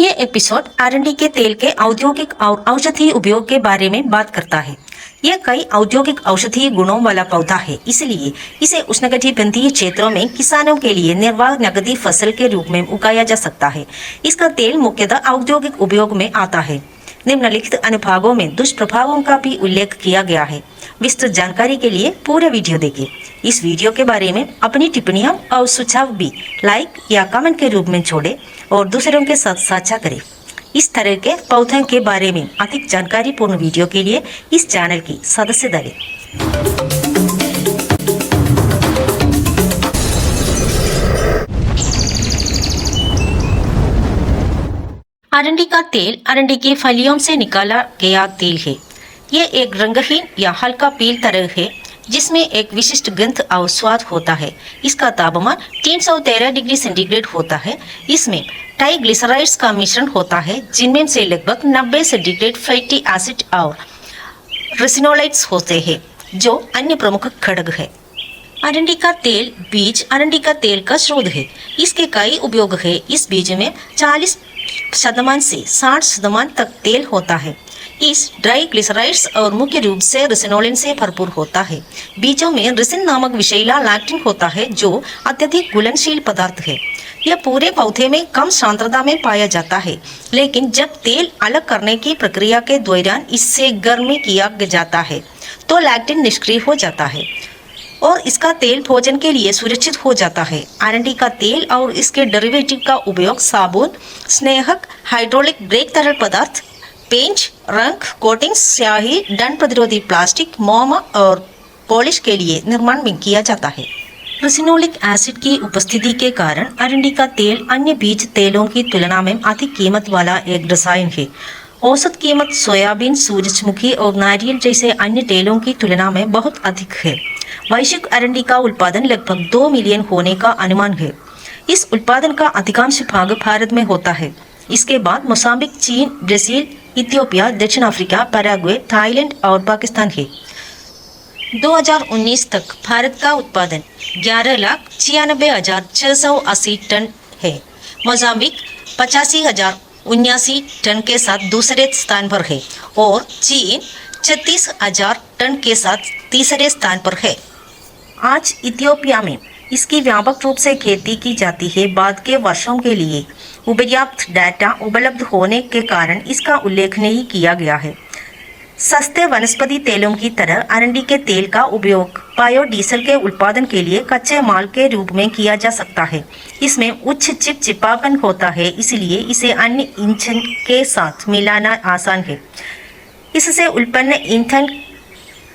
ये एपिसोड आरंडी के तेल के औद्योगिक और औषधीय उपयोग के बारे में बात करता है। यह कई औद्योगिक औषधीय गुणों वाला पौधा है, इसलिए इसे उष्णकटिबंधीय क्षेत्रों में किसानों के लिए निर्वाह नकदी फसल के रूप में उगाया जा सकता है। इसका तेल मुख्यतः औद्योगिक उपयोग में आता है। निम्नलिखित अनुभागों में दुष्प्रभावों का भी उल्लेख किया गया है। विस्तृत जानकारी के लिए पूरा वीडियो देखिए। इस वीडियो के बारे में अपनी टिप्पणियां और सुझाव भी लाइक या कमेंट के रूप में छोड़ें और दूसरों के साथ साझा करें। इस तरह के पौधों के बारे में अधिक जानकारी पूर्ण वीडियो के लिए इस चैनल की सदस्य बनें। अरंडी का तेल अरंडी की फलियों से निकाला गया तेल है। ये एक रंगहीन या हल्का पील तरह है जिसमें एक विशिष्ट गंध और स्वाद होता है। इसका तापमान 313 डिग्री सेंटीग्रेड होता है। इसमें ट्राइग्लिसराइड्स का मिश्रण होता है जिनमें से लगभग 90 सेंटीग्रेड फैटी एसिड और रेसिनोलाइड्स होते हैं जो अन्य प्रमुख घटक है। अरंडी का तेल बीज अरंडी का तेल का स्रोत है। इसके कई उपयोग है। इस बीज में 40% से 60% तक तेल होता है। इस ड्राई ग्लिसराइड्स और मुख्य रूप से रेसिनोलिन से भरपूर होता है। बीजों में रेसिन नामक विषैला लैक्टिन होता है जो अत्यधिक घुलनशील पदार्थ है। यह पूरे पौधे में कम सांद्रता में पाया जाता है, लेकिन जब तेल अलग करने की प्रक्रिया के दौरान इससे गर्मी किया जाता है तो लैक्टिन निष्क्रिय हो जाता है और इसका तेल भोजन के लिए सुरक्षित हो जाता है। अरंडी का तेल और इसके डेरिवेटिव का उपयोग साबुन, स्नेहक, हाइड्रोलिक ब्रेक तरल पदार्थ, पेंट, रंग, कोटिंग्स, स्याही, दंड प्रतिरोधी प्लास्टिक, मोम और पॉलिश के लिए निर्माण में किया जाता है। रेसिनोलिक एसिड की उपस्थिति के कारण अरंडी का तेल अन्य बीज तेलों की तुलना में अधिक कीमत वाला एक रसायन है। औसत कीमत सोयाबीन, सूरजमुखी और नारियल जैसे अन्य तेलों की तुलना में बहुत अधिक है। वैश्विक अरंडी का उत्पादन लगभग 2 मिलियन होने का अनुमान है। इस उत्पादन का अधिकांश भाग भारत में होता है। इसके बाद मोजाम्बिक, चीन, ब्राजील, इथियोपिया, दक्षिण अफ्रीका, पैराग्वे, थाईलैंड और पाकिस्तान है। 2019 तक भारत का उत्पादन 11,96,680 टन है। मोजाम्बिक 85,079 टन के साथ दूसरे स्थान पर है और चीन 36,000 टन के साथ तीसरे स्थान पर है। आज इथियोपिया में इसकी व्यापक रूप से खेती की जाती है। बाद के वर्षों के लिए पर्याप्त डाटा उपलब्ध होने के कारण इसका उल्लेख नहीं किया गया है। सस्ते वनस्पति तेलों की तरह अरंडी के तेल का उपयोग बायोडीजल के उत्पादन के लिए कच्चे माल के रूप में किया जा सकता है। इसमें उच्च चिपचिपापन होता है, इसलिए इसे अन्य ईंधन के साथ मिलाना आसान है। इससे उत्पन्न ईंधन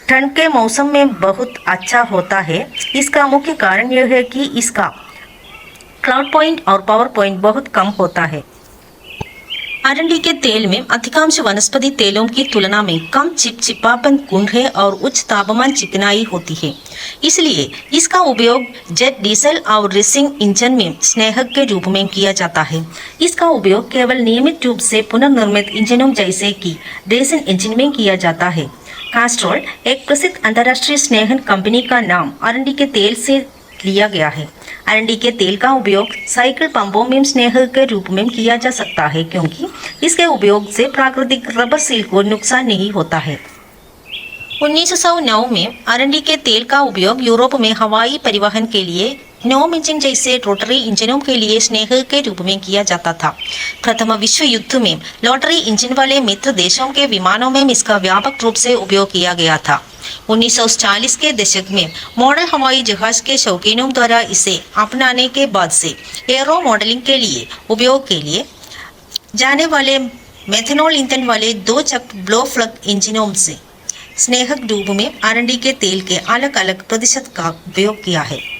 ठंड के मौसम में बहुत अच्छा होता है। इसका मुख्य कारण यह है कि इसका क्लाउड पॉइंट और पावर पॉइंट बहुत कम होता है। अरंडी के तेल में अधिकांश वनस्पति तेलों की तुलना में कम चिपचिपापन गुण है और उच्च तापमान चिकनाई होती है। इसलिए इसका उपयोग जेट डीजल और रेसिंग इंजन में स्नेहक के रूप में किया जाता है। इसका उपयोग केवल नियमित रूप से पुनर्निर्मित इंजनों जैसे कि रेसिन इंजन में किया जाता है। कैस्ट्रोल, एक प्रसिद्ध अंतर्राष्ट्रीय स्नेहन कंपनी का नाम अरंडी के तेल से लिया गया है। अरंडी के तेल का उपयोग साइकिल पंपों में स्नेहक के रूप में किया जा सकता है क्योंकि इसके उपयोग से प्राकृतिक रबर सील को नुकसान नहीं होता है। 1909 में अरंडी के तेल का उपयोग यूरोप में हवाई परिवहन के लिए नोम इंजन जैसे रोटरी इंजनों के लिए स्नेहक के रूप में किया जाता था। प्रथम विश्व युद्ध में रोटरी इंजन वाले मित्र देशों के विमानों में इसका व्यापक रूप से उपयोग किया गया था। 1940 के दशक में मॉडल हवाई जहाज के शौकीनों द्वारा इसे अपनाने के बाद से एरो मॉडलिंग के लिए उपयोग के लिए जाने वाले मेथनॉल ईंधन वाले 2 चक्र ब्लो प्लग इंजनों से स्नेहक रूप में अरंडी के तेल के अलग अलग प्रतिशत का उपयोग किया है।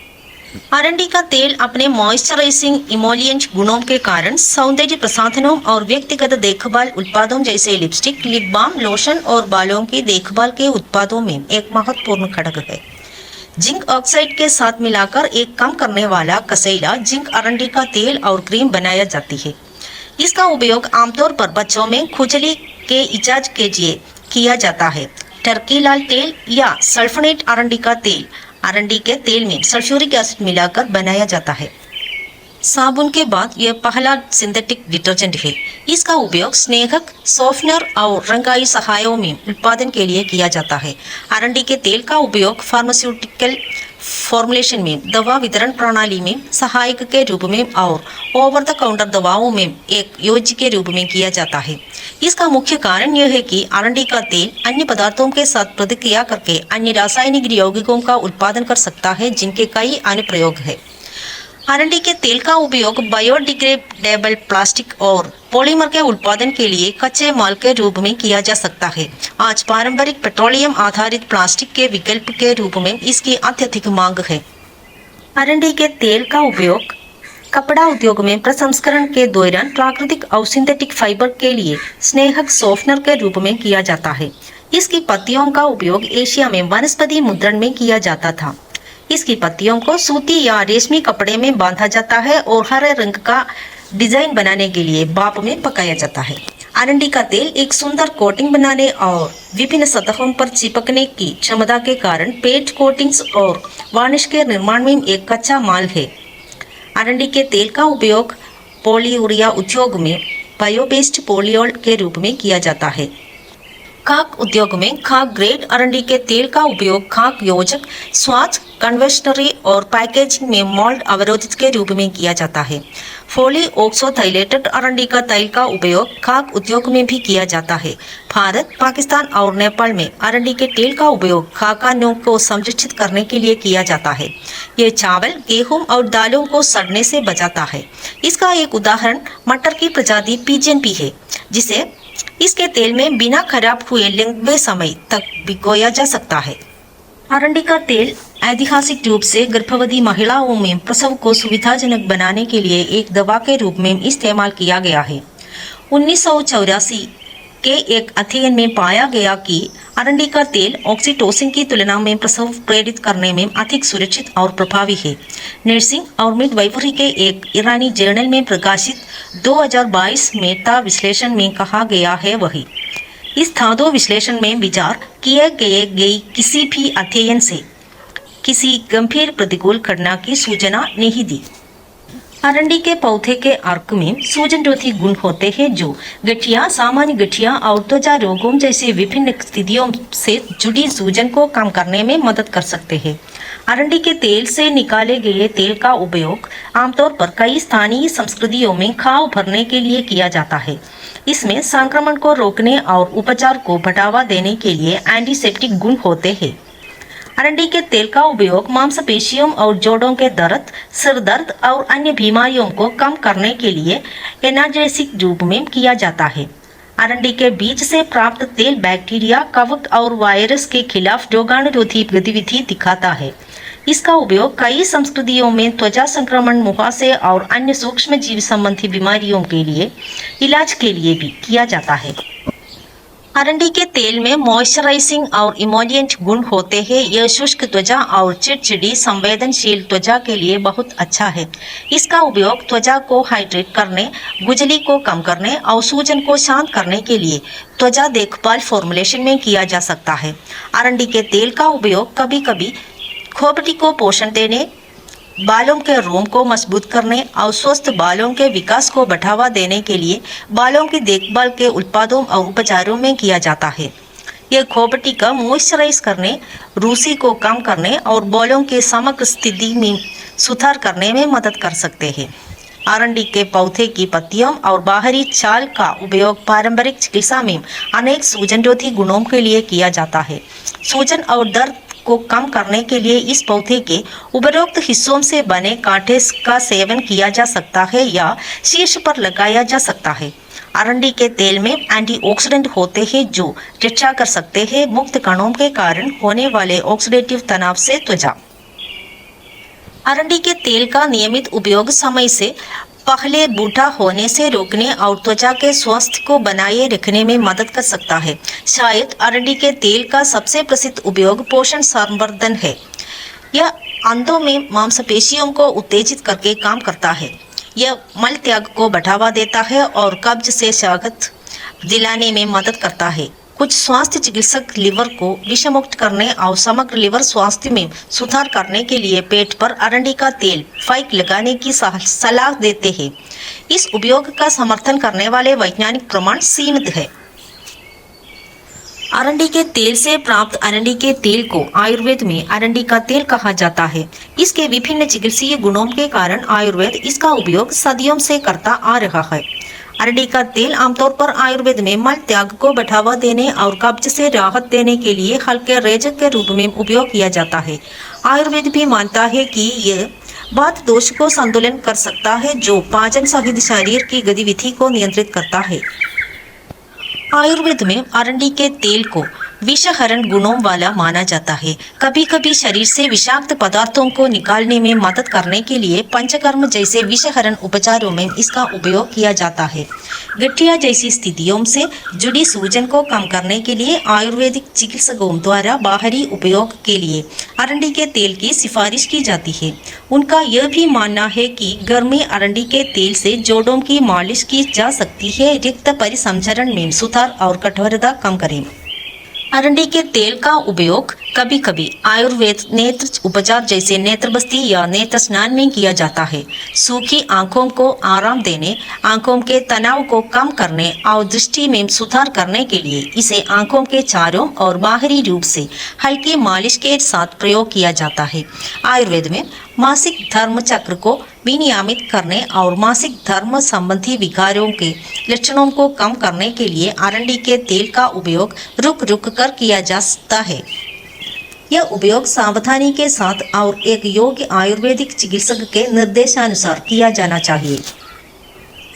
अरंडी का तेल अपने मॉइस्चराइजिंग इमोलिएंट गुणों के कारण सौंदर्य प्रसाधनों और व्यक्तिगत देखभाल उत्पादों जैसे लिपस्टिक, लिप बाम, लोशन और बालों की देखभाल के उत्पादों में एक महत्वपूर्ण घटक है। जिंक ऑक्साइड के साथ मिलाकर एक कम करने वाला कसैला जिंक अरंडी का तेल और क्रीम बनाया जाती है। इसका उपयोग आमतौर पर बच्चों में खुजली के इलाज के लिए किया जाता है। टर्की लाल तेल या सल्फोनेट अरंडी का तेल अरंडी के तेल में सल्फ्यूरिक एसिड मिलाकर बनाया जाता है। साबुन के बाद यह पहला सिंथेटिक डिटर्जेंट है। इसका उपयोग स्नेहक, सॉफ्टनर और रंगाई सहायों में उत्पादन के लिए किया जाता है। अरंडी के तेल का उपयोग फार्मास्यूटिकल फॉर्मुलेशन में, दवा वितरण प्रणाली में सहायक के रूप में और ओवर द काउंटर दवाओं में एक योज्य के रूप में किया जाता है। इसका मुख्य कारण यह है कि अरंडी का तेल अन्य पदार्थों के साथ प्रतिक्रिया करके अन्य रासायनिक यौगिकों का उत्पादन कर सकता है, जिनके कई अनुप्रयोग हैं। अरंडी के तेल का उपयोग बायोडिग्रेडेबल प्लास्टिक और पॉलीमर के उत्पादन के लिए कच्चे माल के रूप में किया जा सकता है। आज पारंपरिक पेट्रोलियम आधारित प्लास्टिक के विकल्प के रूप में इसकी अत्यधिक मांग है। अरंडी के तेल का उपयोग कपड़ा उद्योग में प्रसंस्करण के दौरान प्राकृतिक और सिंथेटिक फाइबर के लिए स्नेहक सॉफ्टनर के रूप में किया जाता है। इसकी पत्तियों का उपयोग एशिया में वनस्पति मुद्रण में किया जाता था। इसकी पत्तियों को सूती या रेशमी कपड़े में बांधा जाता है और हरे रंग का डिजाइन बनाने के लिए भाप में पकाया जाता है। अरंडी का तेल एक सुंदर कोटिंग बनाने और विभिन्न सतहों पर चिपकने की क्षमता के कारण पेंट कोटिंग्स और वार्निश के निर्माण में एक कच्चा माल है। अरंडी के तेल का उपयोग पॉलीयूरिया उद्योग में बायोबेस्ड पॉलीओल के रूप में किया जाता है। खाक उद्योग में खाक ग्रेड अरंडी के तेल का उपयोग खाक योजक, स्वाद, कन्वेशनरी और पैकेजिंग में मोल्ड अवरोधित के रूप में किया जाता है। फोली ऑक्सोथाइलेटेड अरंडी का तेल का उपयोग खाक उद्योग में भी किया जाता है। भारत, पाकिस्तान और नेपाल में अरंडी के तेल का उपयोग खाकानों को संरक्षित करने के लिए किया जाता है। ये चावल, गेहूं और दालों को सड़ने से बचाता है। इसका एक उदाहरण मटर की प्रजाति पिजन है, जिसे इसके तेल में बिना खराब हुए लंबे समय तक भिगोया जा सकता है। अरंडी का तेल ऐतिहासिक रूप से गर्भवती महिलाओं में प्रसव को सुविधाजनक बनाने के लिए एक दवा के रूप में इस्तेमाल किया गया है। 1984 के एक अध्ययन में पाया गया कि अरंडी का तेल ऑक्सीटोसिन की तुलना में प्रसव प्रेरित करने में अधिक सुरक्षित और प्रभावी है। नर्सिंग और मिडवाइफरी के एक ईरानी जर्नल में प्रकाशित 2022 मेटा विश्लेषण में कहा गया है वही। इस धातु विश्लेषण में विचार किए गई किसी भी अध्ययन से किसी गंभीर प्रतिकूल घटना की सूचना नहीं दी। अरंडी के पौधे के अर्क में सूजनरोधी गुण होते हैं, जो गठिया, सामान्य गठिया और त्वचा रोगों जैसे विभिन्न स्थितियों से जुड़ी सूजन को कम करने में मदद कर सकते हैं। अरंडी के तेल से निकाले गए तेल का उपयोग आमतौर पर कई स्थानीय संस्कृतियों में घाव भरने के लिए किया जाता है। इसमें संक्रमण को रोकने और उपचार को बढ़ावा देने के लिए एंटीसेप्टिक गुण होते हैं। अरंडी के तेल का उपयोग मांसपेशियों और जोड़ों के दर्द, सिर दर्द और अन्य बीमारियों को कम करने के लिए एनाल्जेसिक रूप में किया जाता है। अरंडी के बीज से प्राप्त तेल बैक्टीरिया, कवक और वायरस के खिलाफ रोगाणुरोधी गतिविधि दिखाता है। इसका उपयोग कई संस्कृतियों में त्वचा संक्रमण, मुहासे और अन्य सूक्ष्म जीव संबंधी बीमारियों के लिए इलाज के लिए भी किया जाता है। अरंडी के तेल में मॉइस्चराइजिंग और इमोलिएंट गुण होते हैं। यह शुष्क त्वचा और चिड़चिड़ी संवेदनशील त्वचा के लिए बहुत अच्छा है। इसका उपयोग त्वचा को हाइड्रेट करने, खुजली को कम करने और सूजन को शांत करने के लिए त्वचा देखभाल फॉर्मुलेशन में किया जा सकता है। अरंडी के तेल का उपयोग कभी कभी खोपड़ी को पोषण देने, बालों के रोम को मजबूत करने और स्वस्थ बालों के विकास को बढ़ावा देने के लिए बालों की देखभाल के उत्पादों और उपचारों में किया जाता है। यह खोपड़ी का मॉइस्चराइज करने, रूसी को कम करने और बालों के समग्र स्थिति में सुधार करने में मदद कर सकते हैं। अरंडी के पौधे की पत्तियों और बाहरी छाल का उपयोग पारंपरिक चिकित्सा में अनेक सूजनरोधी गुणों के लिए किया जाता है। सूजन और दर्द को कम करने के लिए इस पौधे के उपरोक्त हिस्सों से बने कांटे का सेवन किया जा सकता है या शीर्ष पर लगाया जा सकता है। अरंडी के तेल में एंटीऑक्सीडेंट होते हैं जो रक्षा कर सकते हैं मुक्त कणों के कारण होने वाले ऑक्सीडेटिव तनाव से त्वचा। अरंडी के तेल का नियमित उपयोग समय से पहले बूढ़ा होने से रोकने और त्वचा के स्वास्थ्य को बनाए रखने में मदद कर सकता है। शायद अरंडी के तेल का सबसे प्रसिद्ध उपयोग पोषण संवर्धन है। यह अंतों में मांसपेशियों को उत्तेजित करके काम करता है। यह मल त्याग को बढ़ावा देता है और कब्ज से राहत दिलाने में मदद करता है। कुछ स्वास्थ्य चिकित्सक लिवर को विषमुक्त करने और समग्र लिवर स्वास्थ्य में सुधार करने के लिए पेट पर अरंडी का तेल फाइक लगाने की सलाह देते हैं। इस उपयोग का समर्थन करने वाले वैज्ञानिक प्रमाण सीमित है। अरंडी के तेल से प्राप्त अरंडी के तेल को आयुर्वेद में अरंडी का तेल कहा जाता है। इसके विभिन्न चिकित्सीय गुणों के कारण आयुर्वेद इसका उपयोग सदियों से करता आ रहा है। अरंडी का तेल आमतौर पर आयुर्वेद में मल त्याग को बढ़ावा देने और कब्ज से राहत देने के लिए हल्के रेजक के रूप में उपयोग किया जाता है। आयुर्वेद भी मानता है कि यह वात दोष को संतुलन कर सकता है, जो पाचन सहित शरीर की गतिविधि को नियंत्रित करता है। आयुर्वेद में अरंडी के तेल को विषहरण गुणों वाला माना जाता है। कभी कभी शरीर से विषाक्त पदार्थों को निकालने में मदद करने के लिए पंचकर्म जैसे विषहरण उपचारों में इसका उपयोग किया जाता है। गठिया जैसी स्थितियों से जुड़ी सूजन को कम करने के लिए आयुर्वेदिक चिकित्सकों द्वारा बाहरी उपयोग के लिए अरंडी के तेल की सिफारिश की जाती है। उनका यह भी मानना है कि गर्मी अरंडी के तेल से जोड़ों की मालिश की जा सकती है, रिक्त परिसंचरण में सुधार और कठोरता कम करें। अरंडी के तेल का उपयोग कभी कभी आयुर्वेद नेत्र उपचार जैसे नेत्र बस्ती या नेत्र स्नान में किया जाता है। सूखी आंखों को आराम देने, आंखों के तनाव को कम करने और दृष्टि में सुधार करने के लिए इसे आंखों के चारों और बाहरी रूप से हल्की मालिश के साथ प्रयोग किया जाता है। आयुर्वेद में मासिक धर्म चक्र को विनियमित करने और मासिक धर्म संबंधी विकारों के लक्षणों को कम करने के लिए अरंडी के तेल का उपयोग रुक रुक कर किया जा सकता है। यह उपयोग सावधानी के साथ और एक योग्य आयुर्वेदिक चिकित्सक के निर्देशानुसार किया जाना चाहिए।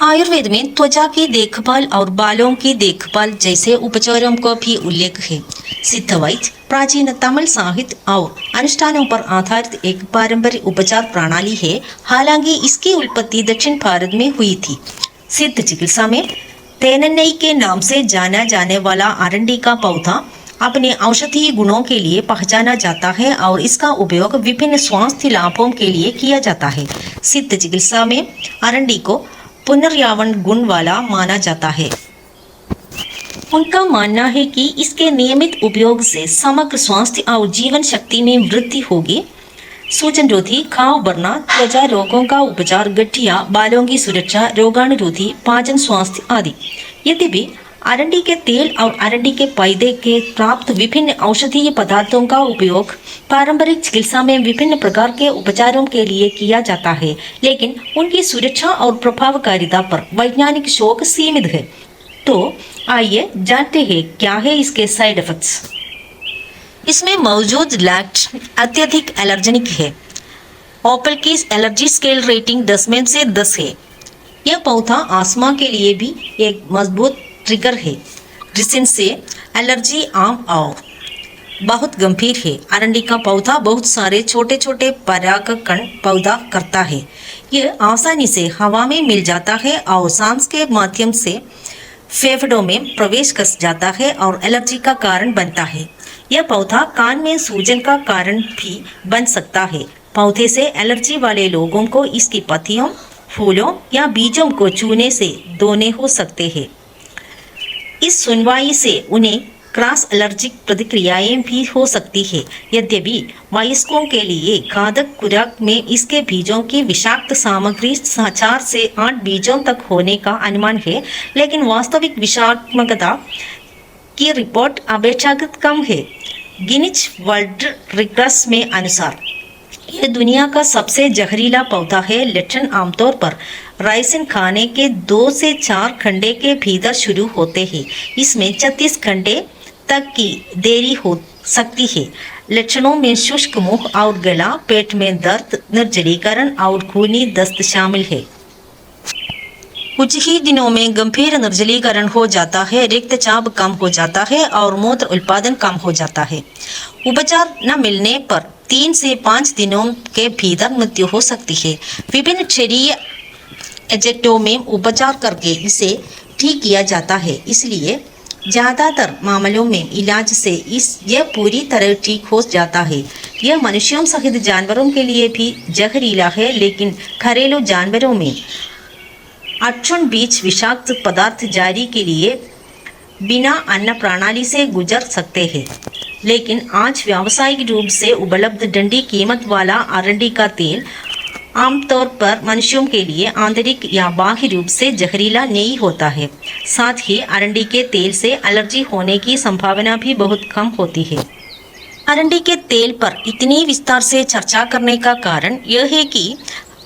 आयुर्वेद में त्वचा की देखभाल और बालों की देखभाल जैसे उपचारों को भी उल्लेख है। सिद्ध वैद्य प्राचीन तमिल साहित्य और अनुष्ठानों पर आधारित एक पारंपरिक उपचार प्रणाली है। हालांकि इसकी उत्पत्ति दक्षिण भारत में हुई थी। सिद्ध चिकित्सा में तेनन्नई के नाम से जाना जाने वाला अरंडी का पौधा अपने औषधीय गुणों के लिए पहचाना जाता है और इसका उपयोग विभिन्न स्वास्थ्य लाभों के लिए किया जाता है। सिद्ध चिकित्सा में अरंडी को पुनर्यावन गुण वाला माना जाता है। उनका मानना है कि इसके नियमित उपयोग से समग्र स्वास्थ्य और जीवन शक्ति में वृद्धि होगी। सूजन रोधी, घाव भरना, त्वचा रोगों का उपचार, गठिया, बालों की सुरक्षा, रोगाणुरोधी, पाचन स्वास्थ्य आदि। यद्यपि अरंडी के तेल और अरंडी के पौधे के प्राप्त विभिन्न औषधीय पदार्थों का उपयोग पारंपरिक चिकित्सा में विभिन्न प्रकार के उपचारों के लिए किया जाता है, लेकिन उनकी सुरक्षा और प्रभावकारिता पर वैज्ञानिक शोध सीमित है। तो आइए जानते हैं क्या है इसके साइड इफेक्ट्स। इसमें मौजूद लैक्ट अत्यधिक एलर्जेनिक है। ओपल की एलर्जी स्केल रेटिंग 10 में से 10 है। यह पौधा आस्मा के लिए भी एक मजबूत ट्रिगर है, जिससे एलर्जी आम और बहुत गंभीर है। अरंडी का पौधा बहुत सारे छोटे छोटे परागकण पैदा करता है। यह आसानी से हवा में मिल जाता है और सांस के माध्यम से फेफड़ों में प्रवेश कर जाता है और एलर्जी का कारण बनता है। यह पौधा कान में सूजन का कारण भी बन सकता है। पौधे से एलर्जी वाले लोगों को इसकी पत्तियों, फूलों या बीजों को छूने से दोने हो सकते हैं। इस सुनवाई से उन्हें क्रॉस एलर्जिक प्रतिक्रियाएं भी हो सकती है। यद्यपि वयस्कों के लिए घातक खुराक में इसके बीजों की विषाक्त सामग्री 4 से 8 बीजों तक होने का अनुमान है, लेकिन वास्तविक विषात्मकता की रिपोर्ट अपेक्षाकृत कम है। गिनीज वर्ल्ड रिकॉर्ड्स में अनुसार यह दुनिया का सबसे जहरीला पौधा है। लक्षण आमतौर पर राइसिन खाने के 2 से 4 घंटे के भीतर शुरू होते हैं। इसमें 36 घंटे तक की देरी हो सकती है। लक्षणों में शुष्क मुंह और गला, पेट में दर्द, निर्जलीकरण और खूनी दस्त शामिल है। कुछ ही दिनों में गंभीर निर्जलीकरण हो जाता है, रक्तचाप कम हो जाता है और मूत्र उत्पादन कम हो जाता है। उपचार न मिलने पर 3 से 5 दिनों के भीतर मृत्यु हो सकती है। विभिन्न क्षारीय एजेंटों में उपचार करके इसे ठीक किया जाता है, इसलिए ज़्यादातर मामलों में इलाज से यह पूरी तरह ठीक हो जाता है। यह मनुष्यों सहित जानवरों के लिए भी जहरीला है, लेकिन घरेलू जानवरों में अक्षुण बीज विषाक्त पदार्थ जारी के लिए बिना अन्न प्रणाली से गुजर सकते हैं, लेकिन आज व्यावसायिक रूप से उपलब्ध डंडी कीमत वाला अरंडी का तेल आमतौर पर मनुष्यों के लिए आंतरिक या बाह्य रूप से जहरीला नहीं होता है। साथ ही अरंडी के तेल से एलर्जी होने की संभावना भी बहुत कम होती है। अरंडी के तेल पर इतनी विस्तार से चर्चा करने का कारण यह है कि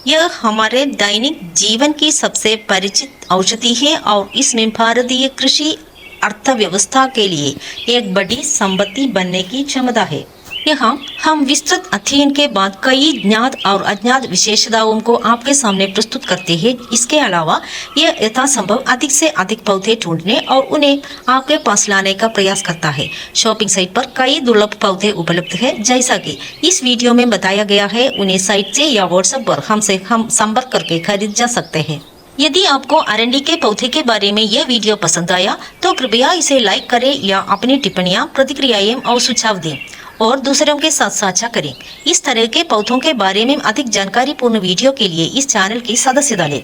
यह हमारे दैनिक जीवन की सबसे परिचित औषधि है और इसमें भारतीय कृषि अर्थव्यवस्था के लिए एक बड़ी संपत्ति बनने की क्षमता है। यहाँ हम विस्तृत अध्ययन के बाद कई ज्ञात और अज्ञात विशेषताओं को आपके सामने प्रस्तुत करते हैं। इसके अलावा यह यथासंभव अधिक से अधिक पौधे ढूंढने और उन्हें आपके पास लाने का प्रयास करता है। शॉपिंग साइट पर कई दुर्लभ पौधे उपलब्ध है, जैसा कि इस वीडियो में बताया गया है। उन्हें साइट से या व्हाट्सएप पर हमसे संपर्क करके खरीद जा सकते हैं। यदि आपको अरंडी के पौधे के बारे में यह वीडियो पसंद आया तो कृपया इसे लाइक करें या अपनी टिप्पणियां, प्रतिक्रियाएं और सुझाव दें और दूसरों के साथ साझा करें। इस तरह के पौधों के बारे में अधिक जानकारी पूर्ण वीडियो के लिए इस चैनल की सदस्यता लें।